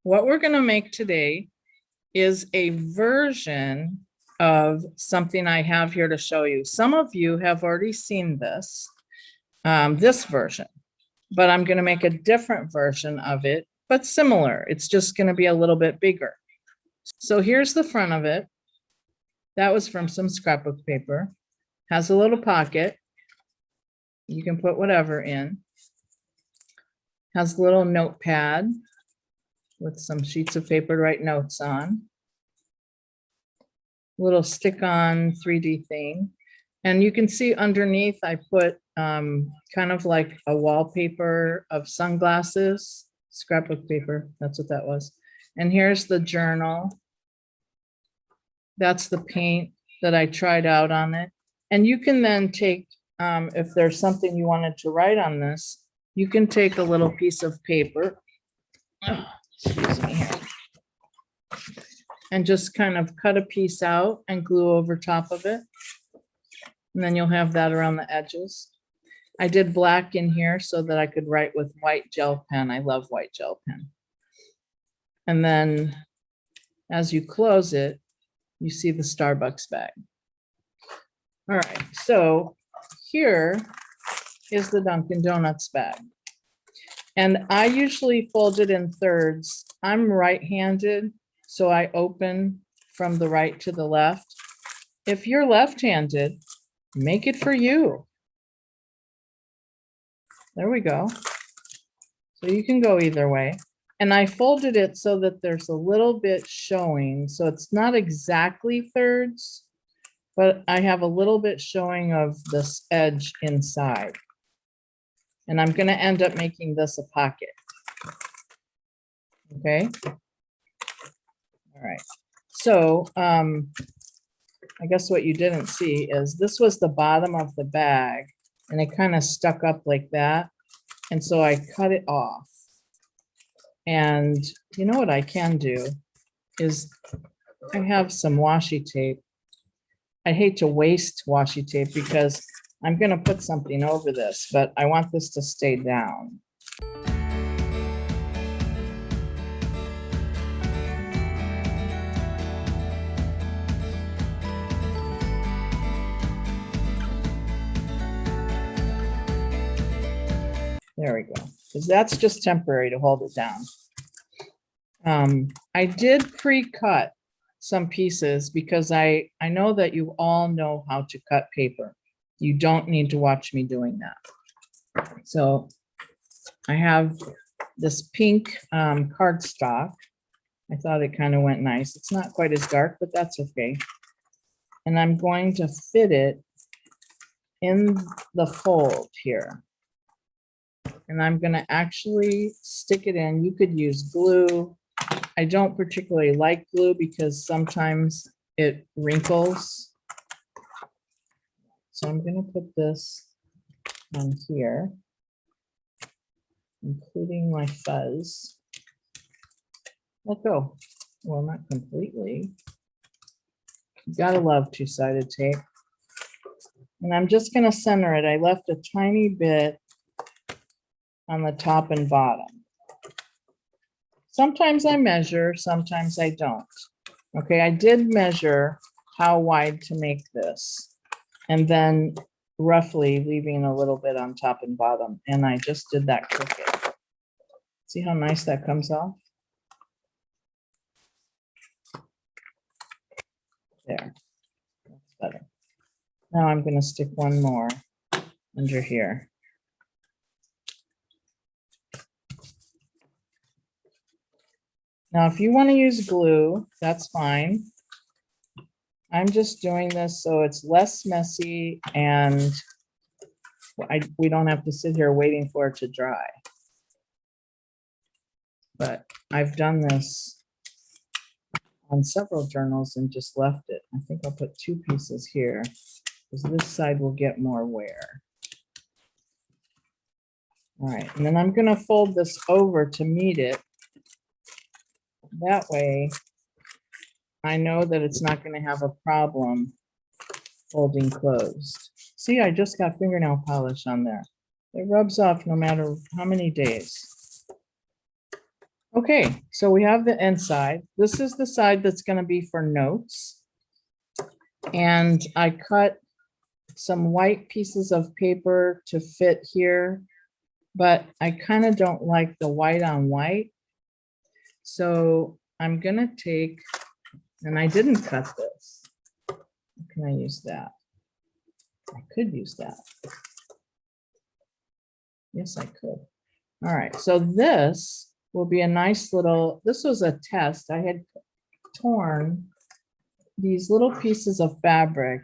what we're going to make today is a version of something I have here to show you. Some of you have already seen this version, but I'm going to make a different version of it, but similar. It's just going to be a little bit bigger. So here's the front of it. That was from some scrapbook paper. Has a little pocket. You can put whatever in. Has a little notepad with some sheets of paper to write notes on. Little stick-on 3D thing. And you can see underneath I put kind of like a wallpaper of sunglasses, scrapbook paper, that's what that was. And here's the journal. That's the paint that I tried out on it. And you can then take, if there's something you wanted to write on this, you can take a little piece of paper, excuse me here, and just kind of cut a piece out and glue over top of it. And then you'll have that around the edges. I did black in here so that I could write with white gel pen. I love white gel pen. And then as you close it, you see the Starbucks bag. All right, so here is the Dunkin' Donuts bag. And I usually fold it in thirds. I'm right-handed, so I open from the right to the left. If you're left-handed, make it for you. There we go. So you can go either way. And I folded it so that there's a little bit showing. So it's not exactly thirds, but I have a little bit showing of this edge inside. And I'm going to end up making this a pocket. Okay. All right. So I guess what you didn't see is this was the bottom of the bag and it kind of stuck up like that. And so I cut it off. And you know what I can do is I have some washi tape. I hate to waste washi tape because I'm going to put something over this, but I want this to stay down. There we go, because that's just temporary to hold it down. I did pre-cut some pieces because I know that you all know how to cut paper. You don't need to watch me doing that. So I have this pink cardstock. I thought it kind of went nice. It's not quite as dark, but that's okay. And I'm going to fit it in the fold here. And I'm going to actually stick it in. You could use glue. I don't particularly like glue because sometimes it wrinkles. So I'm going to put this on here, including my fuzz. Let go. Well, not completely. You gotta love two-sided tape. And I'm just going to center it. I left a tiny bit on the top and bottom. Sometimes I measure, sometimes I don't. Okay, I did measure how wide to make this, and then roughly leaving a little bit on top and bottom, and I just did that crooked. See how nice that comes off? There, that's better. Now I'm going to stick one more under here. Now, if you want to use glue, that's fine. I'm just doing this so it's less messy and we don't have to sit here waiting for it to dry. But I've done this on several journals and just left it. I think I'll put two pieces here because this side will get more wear. All right, and then I'm going to fold this over to meet it. That way, I know that it's not going to have a problem folding closed. See, I just got fingernail polish on there. It rubs off no matter how many days. Okay, so we have the inside. This is the side that's going to be for notes. And I cut some white pieces of paper to fit here, but I kind of don't like the white on white. So I'm going to take, and I didn't cut this. Can I use that? I could use that. Yes, I could. All right, so this will be a nice little, this was a test. I had torn these little pieces of fabric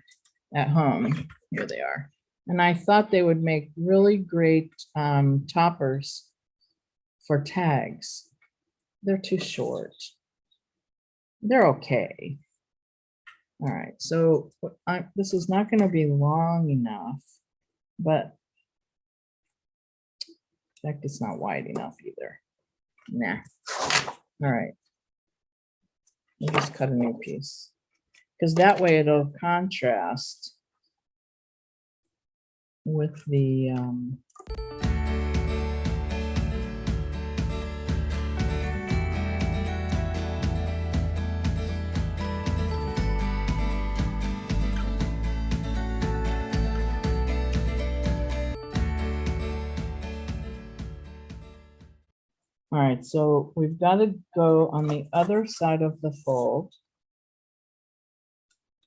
at home. Here they are. And I thought they would make really great toppers for tags. They're too short. They're okay. All right, so this is not going to be long enough, but in fact, it's not wide enough either. Nah. All right. We'll just cut a new piece because that way it'll contrast with the all right, so we've got to go on the other side of the fold.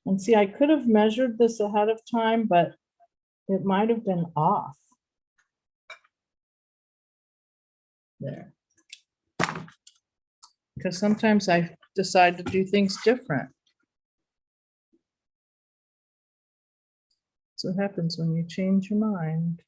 And see, I could have measured this ahead of time, but it might have been off. There. Because sometimes I decide to do things different. That's what happens when you change your mind.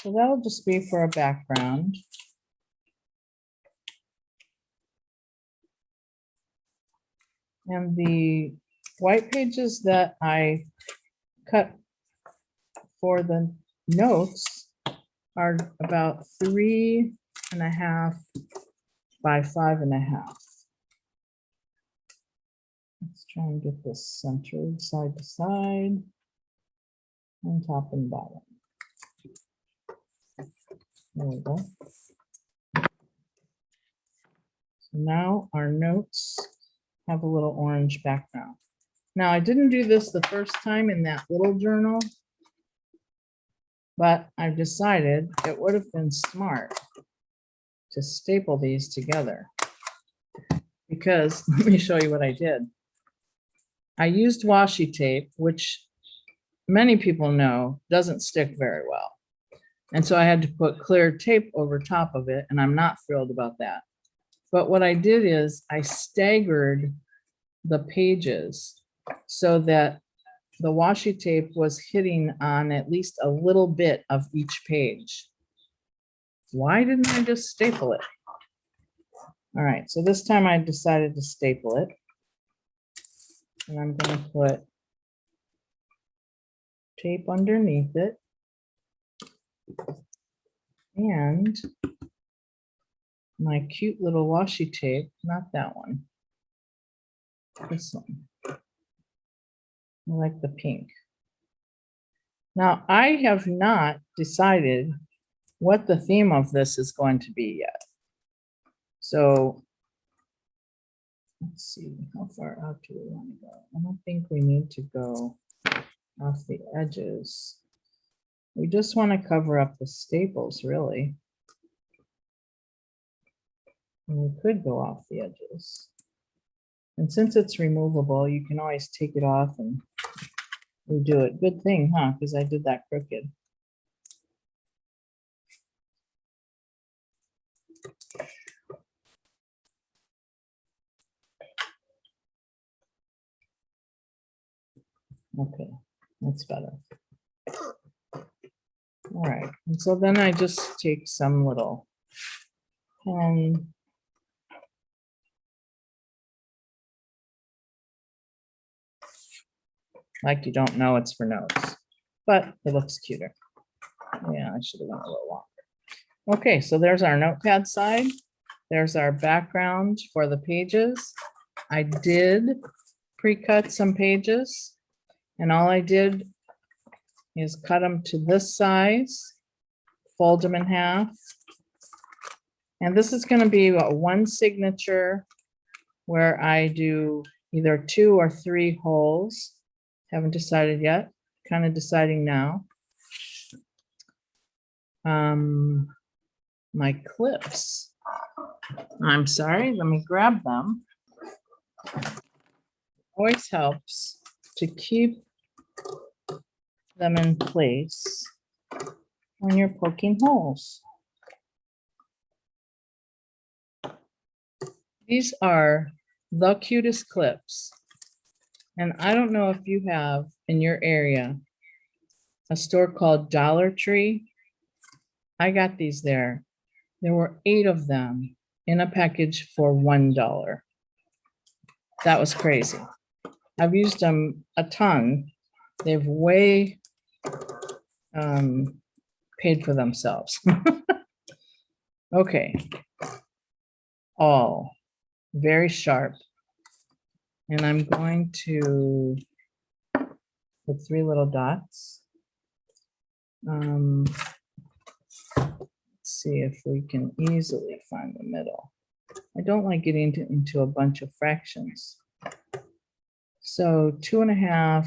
So that'll just be for a background. And the white pages that I cut for the notes are about 3.5 by 5.5. Let's try and get this centered side to side and top and bottom. There we go. So now our notes have a little orange background. Now I didn't do this the first time in that little journal, but I've decided it would have been smart to staple these together because let me show you what I did. I used washi tape, which many people know doesn't stick very well. And so I had to put clear tape over top of it, and I'm not thrilled about that. But what I did is I staggered the pages so that the washi tape was hitting on at least a little bit of each page. Why didn't I just staple it? All right, so this time I decided to staple it. And I'm going to put tape underneath it. And my cute little washi tape, not that one, this one. I like the pink. Now, I have not decided what the theme of this is going to be yet. So let's see, how far out do we want to go? I don't think we need to go off the edges. We just want to cover up the staples, really. And we could go off the edges. And since it's removable, you can always take it off and redo it. Good thing, huh? Because I did that crooked. Okay, that's better. All right, and so then I just take some little pen. Like you don't know it's for notes, but it looks cuter. Yeah, I should have went a little longer. Okay, so there's our notepad side. There's our background for the pages. I did pre-cut some pages, and all I did is cut them to this size, fold them in half. And this is going to be one signature where I do either 2 or 3 holes. Haven't decided yet, kind of deciding now. My clips. I'm sorry, let me grab them. Always helps to keep them in place when you're poking holes. These are the cutest clips. And I don't know if you have in your area a store called Dollar Tree. I got these there. There were 8 of them in a package for $1. That was crazy. I've used them a ton. They've way paid for themselves. Okay. All very sharp. And I'm going to put 3 little dots. Let's see if we can easily find the middle. I don't like getting into a bunch of fractions. So 2.5,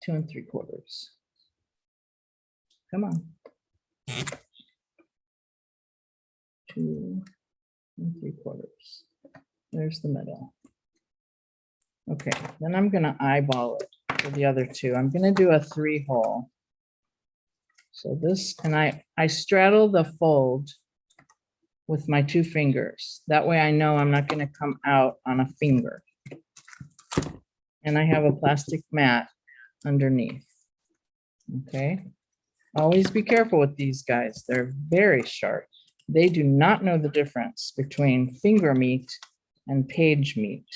2 3/4. Come on. 2 3/4. There's the middle. Okay, then I'm gonna eyeball it for the other 2. I'm gonna do a 3-hole. So this, and I straddle the fold with my 2 fingers. That way I know I'm not gonna come out on a finger. And I have a plastic mat underneath. Okay, always be careful with these guys. They're very sharp. They do not know the difference between finger meat and page meat.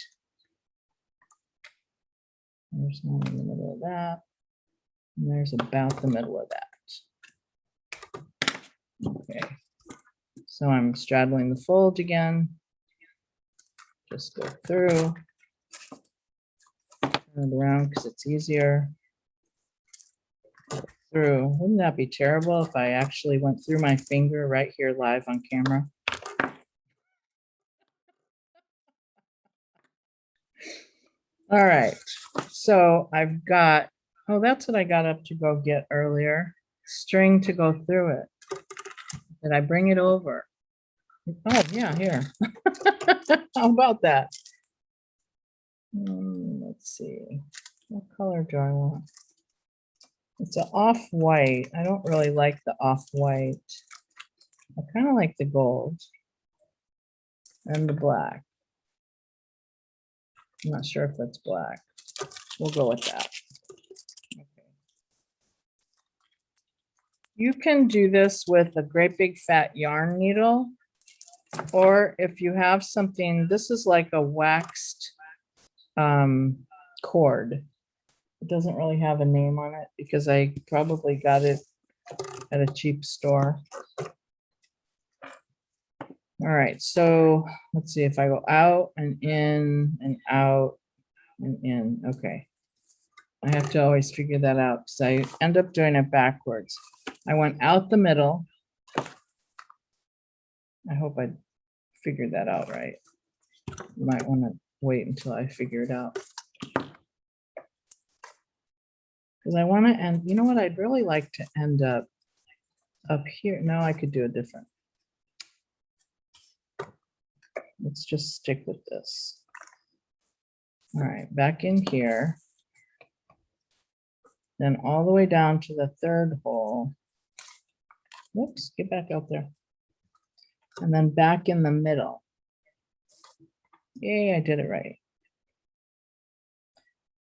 There's one in the middle of that. And there's about the middle of that. Okay, so I'm straddling the fold again. Just go through, turn it around because it's easier. Through. Wouldn't that be terrible if I actually went through my finger right here live on camera? All right, so I've got, oh, that's what I got up to go get earlier. String to go through it. Did I bring it over? Oh, yeah, here. How about that? Let's see. What color do I want? It's an off-white. I don't really like the off-white. I kind of like the gold and the black. I'm not sure if that's black. We'll go with that. Okay. You can do this with a great big fat yarn needle, or if you have something, this is like a waxed cord. It doesn't really have a name on it because I probably got it at a cheap store. All right, so let's see if I go out and in and out and in. Okay. I have to always figure that out because I end up doing it backwards. I went out the middle. I hope I figured that out right. You might want to wait until I figure it out. Because I want to end, you know what, I'd really like to end up here. No, I could do a different. Let's just stick with this. All right, back in here. Then all the way down to the 3rd hole. Whoops, get back out there. And then back in the middle. Yay, I did it right.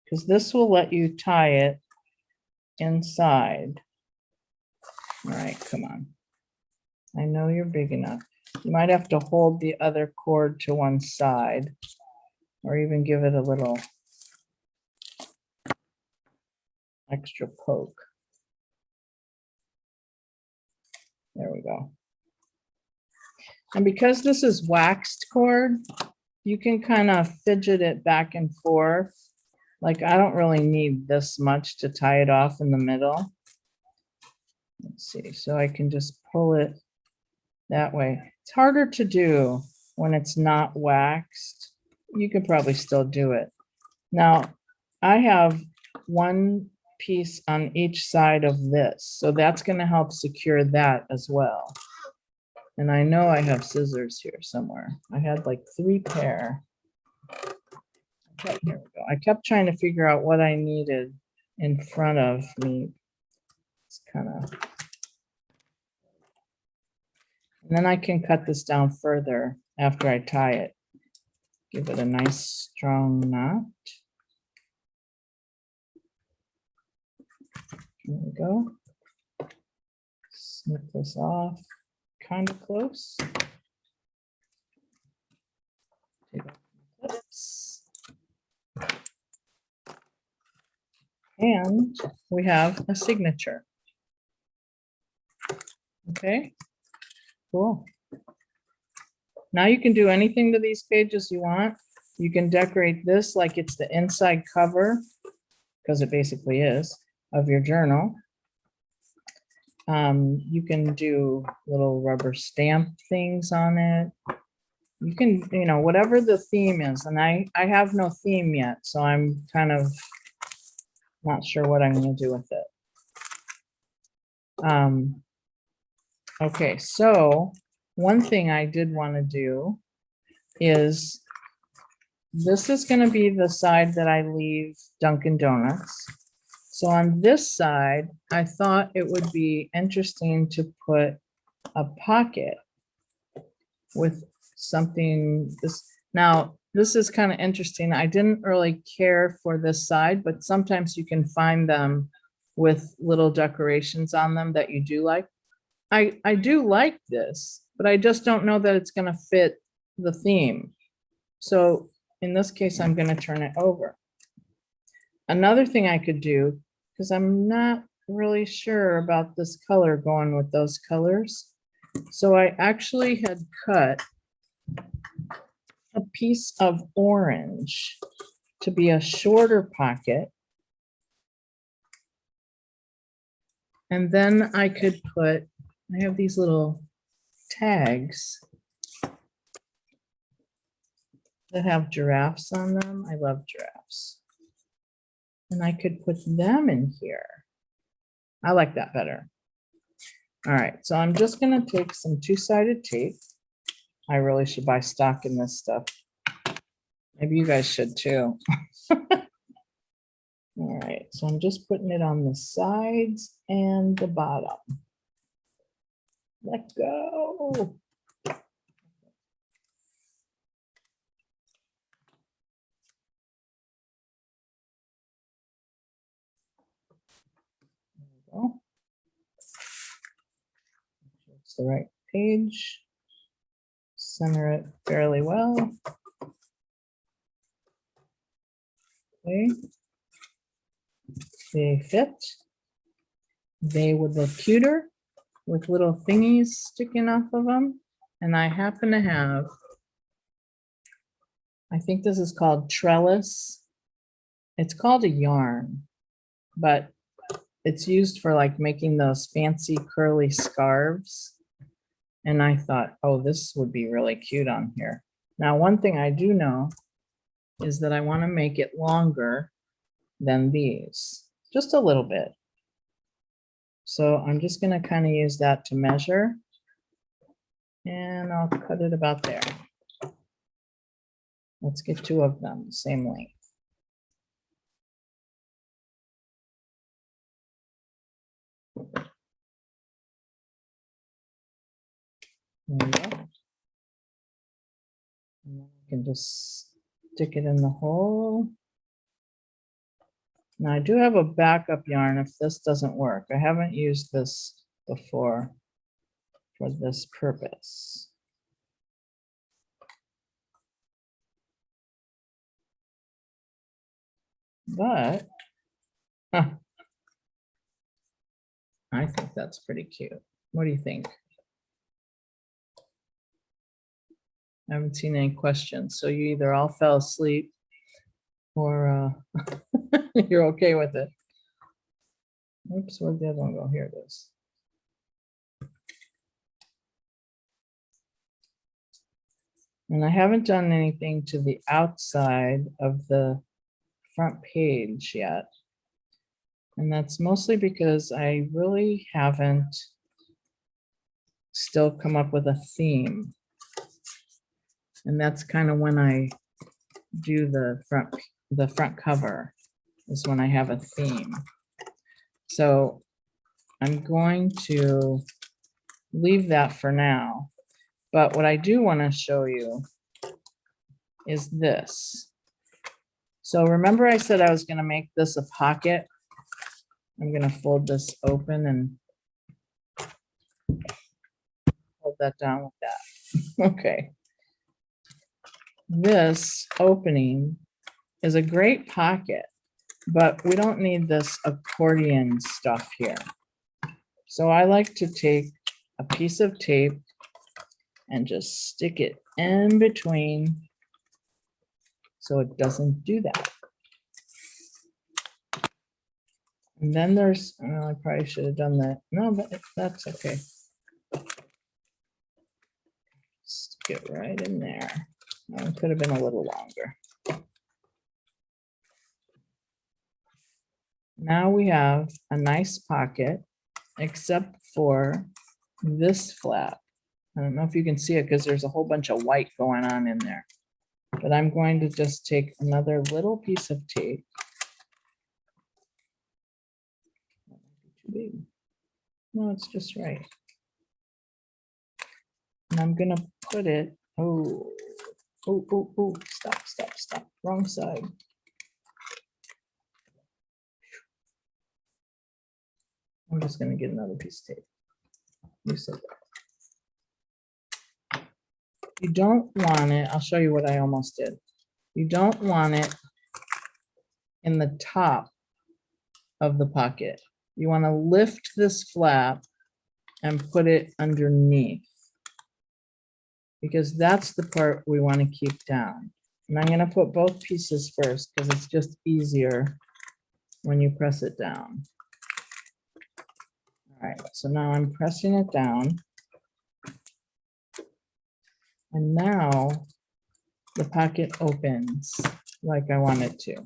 Because this will let you tie it inside. All right, come on. I know you're big enough. You might have to hold the other cord to one side. or even give it a little extra poke. There we go. And because this is waxed cord, you can kind of fidget it back and forth. Like I don't really need this much to tie it off in the middle. Let's see, so I can just pull it that way. It's harder to do when it's not waxed. You could probably still do it. Now, I have one piece on each side of this, so that's going to help secure that as well. And I know I have scissors here somewhere. I had like 3 pair. Okay, here we go. I kept trying to figure out what I needed in front of me. It's kind of, and then I can cut this down further after I tie it. Give it a nice strong knot. There we go. Snip this off kind of close. Take off the clips. And we have a signature. Okay, cool. Now you can do anything to these pages you want. You can decorate this like it's the inside cover, because it basically is, of your journal. You can do little rubber stamp things on it. You can, you know, whatever the theme is. And I have no theme yet, so I'm kind of not sure what I'm going to do with it. Okay, so one thing I did want to do is, this is going to be the side that I leave Dunkin' Donuts. So on this side, I thought it would be interesting to put a pocket with something. Now, this is kind of interesting. I didn't really care for this side, but sometimes you can find them with little decorations on them that you do like. I do like this, but I just don't know that it's going to fit the theme. So in this case, I'm going to turn it over. Another thing I could do, because I'm not really sure about this color going with those colors. So I actually had cut a piece of orange to be a shorter pocket. And then I could put, I have these little tags that have giraffes on them. I love giraffes. And I could put them in here. I like that better. All right, so I'm just gonna take some two-sided tape. I really should buy stock in this stuff. Maybe you guys should too. All right, so I'm just putting it on the sides and the bottom. Let go. Go. It's the right page. Center it fairly well. Okay. They fit. They would look cuter with little thingies sticking off of them. And I happen to have, I think this is called trellis. It's called a yarn, but it's used for like making those fancy curly scarves. And I thought, oh, this would be really cute on here. Now, one thing I do know is that I want to make it longer than these, just a little bit. So I'm just going to kind of use that to measure. And I'll cut it about there. Let's get 2 of them, the same length. There we go. And then I can just stick it in the hole. Now I do have a backup yarn if this doesn't work. I haven't used this before for this purpose. but huh, I think that's pretty cute. What do you think? I haven't seen any questions, so you either all fell asleep or you're okay with it. Oops, where'd the other one go? Here it is. And I haven't done anything to the outside of the front page yet. And that's mostly because I really haven't still come up with a theme. And that's kind of when I do the front cover is when I have a theme. So I'm going to leave that for now. But what I do want to show you is this. So remember I said I was going to make this a pocket. I'm going to fold this open and hold that down with that. Okay. This opening is a great pocket, but we don't need this accordion stuff here. So I like to take a piece of tape and just stick it in between so it doesn't do that. And then there's, I probably should have done that. No, but that's okay. Stick it right in there. It could have been a little longer. Now we have a nice pocket, except for this flap. I don't know if you can see it because there's a whole bunch of white going on in there. But I'm going to just take another little piece of tape. Too big. No, it's just right. And I'm gonna put it, oh, stop. Wrong side. I'm just gonna get another piece of tape. You said that. You don't want it, I'll show you what I almost did. You don't want it in the top of the pocket. You want to lift this flap and put it underneath, because that's the part we want to keep down. And I'm going to put both pieces first because it's just easier when you press it down. All right, so now I'm pressing it down. And now the pocket opens like I want it to. Put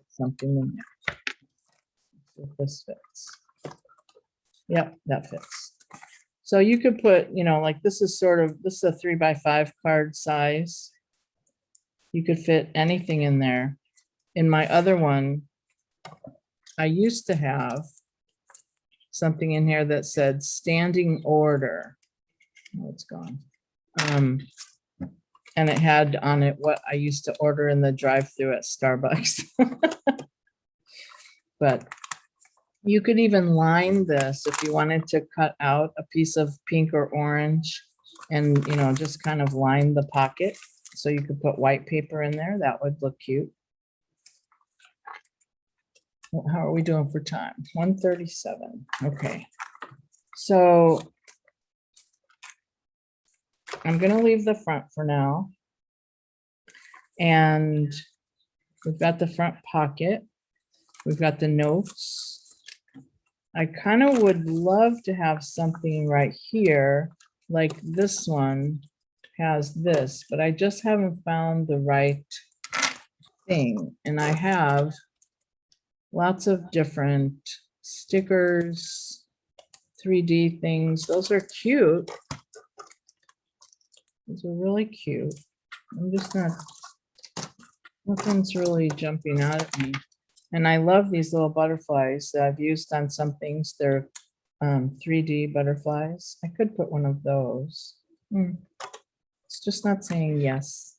something in there. See if this fits. Yep, that fits. So you could put, you know, like this is sort of, this is a 3x5 card size. You could fit anything in there. In my other one, I used to have something in here that said standing order. Oh, it's gone. And it had on it what I used to order in the drive-thru at Starbucks. But you could even line this if you wanted to cut out a piece of pink or orange and, you know, just kind of line the pocket. So you could put white paper in there. That would look cute. How are we doing for time? 1:37. Okay. So I'm going to leave the front for now. And we've got the front pocket. We've got the notes. I kind of would love to have something right here, like this one has this, but I just haven't found the right thing. And I have lots of different stickers, 3D things. Those are cute. Those are really cute. I'm just not, nothing's really jumping out at me. And I love these little butterflies that I've used on some things. They're 3D butterflies. I could put one of those. It's just not saying yes.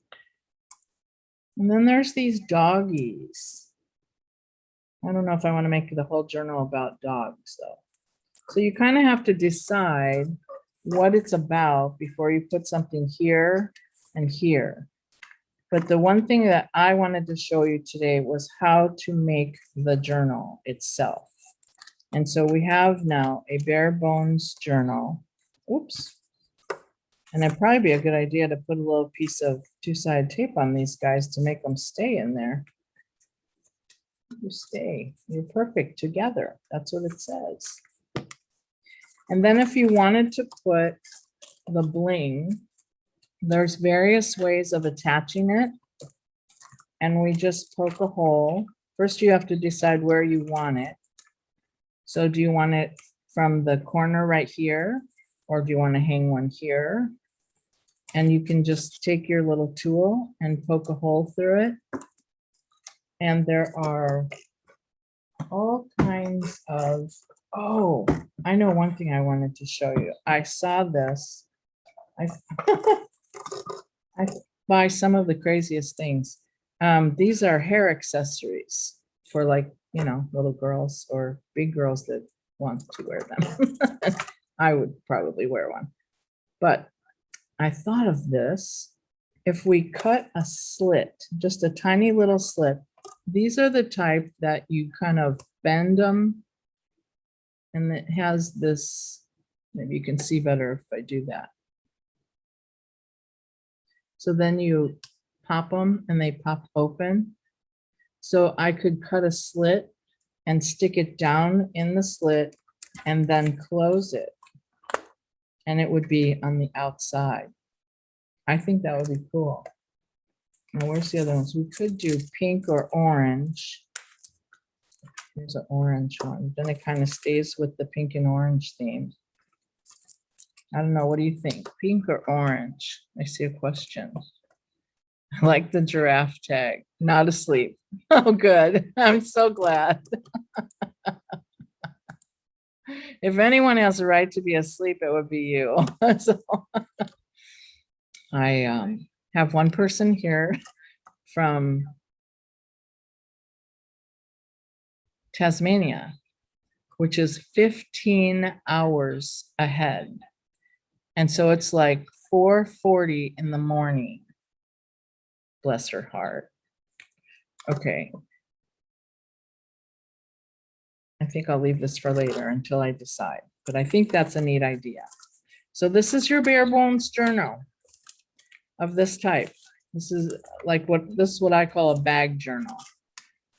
And then there's these doggies. I don't know if I want to make the whole journal about dogs though. So you kind of have to decide what it's about before you put something here and here. But the one thing that I wanted to show you today was how to make the journal itself. And so we have now a bare bones journal. Oops. And it'd probably be a good idea to put a little piece of two-sided tape on these guys to make them stay in there. You stay. You're perfect together. That's what it says. And then if you wanted to put the bling, there's various ways of attaching it. And we just poke a hole. First, you have to decide where you want it. So do you want it from the corner right here? Or do you want to hang one here? And you can just take your little tool and poke a hole through it. And there are all kinds of, oh, I know one thing I wanted to show you. I saw this. I buy some of the craziest things. These are hair accessories for, like, you know, little girls or big girls that want to wear them. I would probably wear one. But I thought of this. If we cut a slit, just a tiny little slit, these are the type that you kind of bend them. And it has this, maybe you can see better if I do that. So then you pop them and they pop open. So I could cut a slit and stick it down in the slit and then close it. And it would be on the outside. I think that would be cool. Now, where's the other ones? We could do pink or orange. Here's an orange one. Then it kind of stays with the pink and orange theme. I don't know. What do you think? Pink or orange? I see a question. I like the giraffe tag. Not asleep. Oh, good. I'm so glad. If anyone has a right to be asleep, it would be you. So, I have one person here from Tasmania, which is 15 hours ahead. And so it's like 4:40 in the morning. Bless her heart. Okay. I think I'll leave this for later until I decide, but I think that's a neat idea. So this is your bare bones journal of this type. This is like this is what I call a bag journal.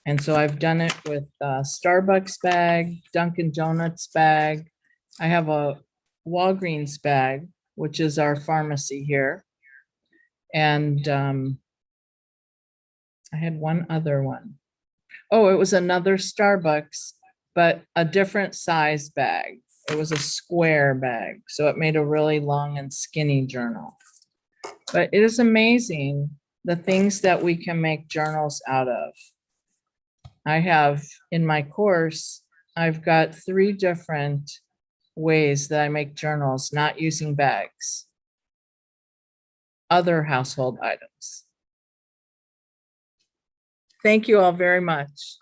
And so I've done it with a Starbucks bag, Dunkin' Donuts bag. I have a Walgreens bag, which is our pharmacy here. And I had one other one. Oh, it was another Starbucks, but a different size bag. It was a square bag. So it made a really long and skinny journal. But it is amazing the things that we can make journals out of. I have in my course, I've got 3 different ways that I make journals, not using bags. Other household items. Thank you all very much.